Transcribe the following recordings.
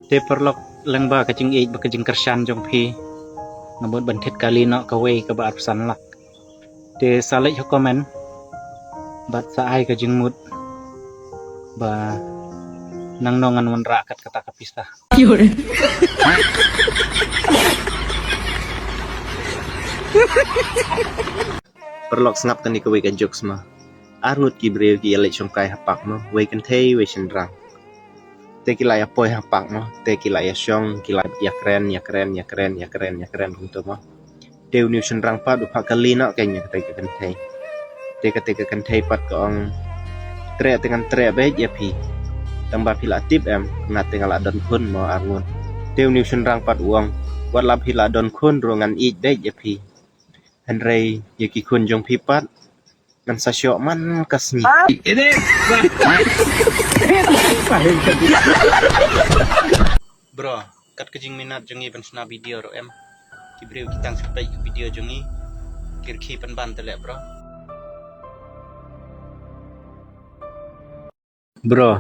Te perlok lang ba kajing ej ba kajing kersan jong phi ngabot bantet kali no kawai ka ba arsan lak te salek ho komen bat sa ai kajing mut ba nang nongan wan ra kat kata kapista perlok snap kan ni kawai kan jokes ma arnut ki breu ki alek chongkai hapak no wai kan thei wai chendrang te kilai apoi hapak no te kilai syong kilai ya keren kunto mo teu ni chendrang pat upak kali no kanya te kan thei te kan thei pat ko ong tre dengan tre baik ya pi tambah pila tip em na tengala don kun mo arnut teu ni chendrang pat uang wat lap pila don kun rongan ik baik ya pi Henry yaki kun jong pi pat nan sa syok man kasni ini bro kat kejing minat jongi pensna video ro em kibreu kitang sampai video jongi kirki penban telek bro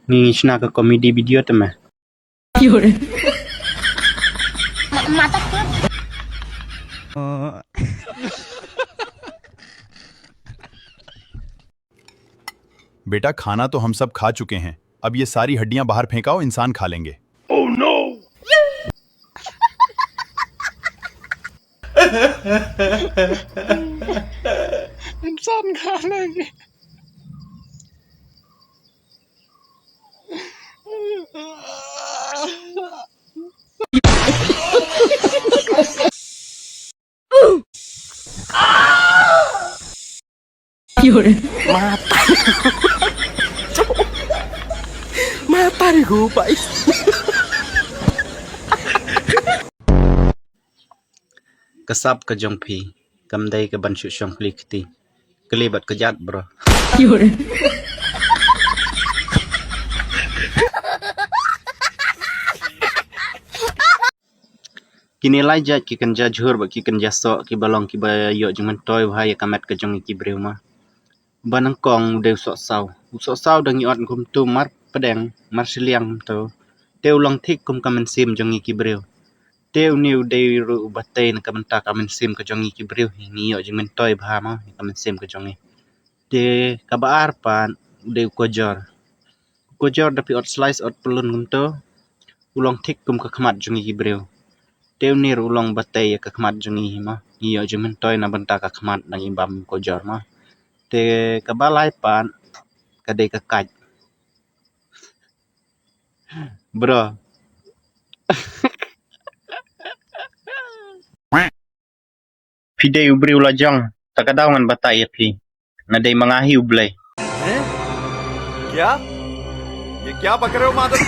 ni sna ke komedi video tema yore mata बेटा खाना तो हम सब खा चुके हैं अब ये सारी हड्डियां बाहर फेंकाओ इंसान खा लेंगे ओह नो इंसान खा लेंगे Yore mata ni go pak kesap ke jongpi kamdai ke ban syong plikti kelibat kejat bro Yore kini lajat ki kan jajhur ba ki kan jasok ki balong ki bayo jangan toy bahaya kamet ke jong ki breu ma banang kong deu sok sau dang yot kum tu mar pedeng mar siliang to teu long thik kum kamen sim jong ki breu teu niu deu ru batei na kamen ta kamen sim ke jong ki breu ni yo jangan toy bha ma kamen sim ke jong te kabar pan deu kojor dapi ot slice ot pelun kum to ulong thik kum ka khmat jong ki breu teu ni ulong batei ka khmat jong ma ni yo jangan toy na banta ka khmat nang imbam kojor ma te kabalai pan kadai kakaj bro pidai ubri ulajang takadaw ngan batay pi naday mangahi ublay क्या ये क्या बक रहे हो मादर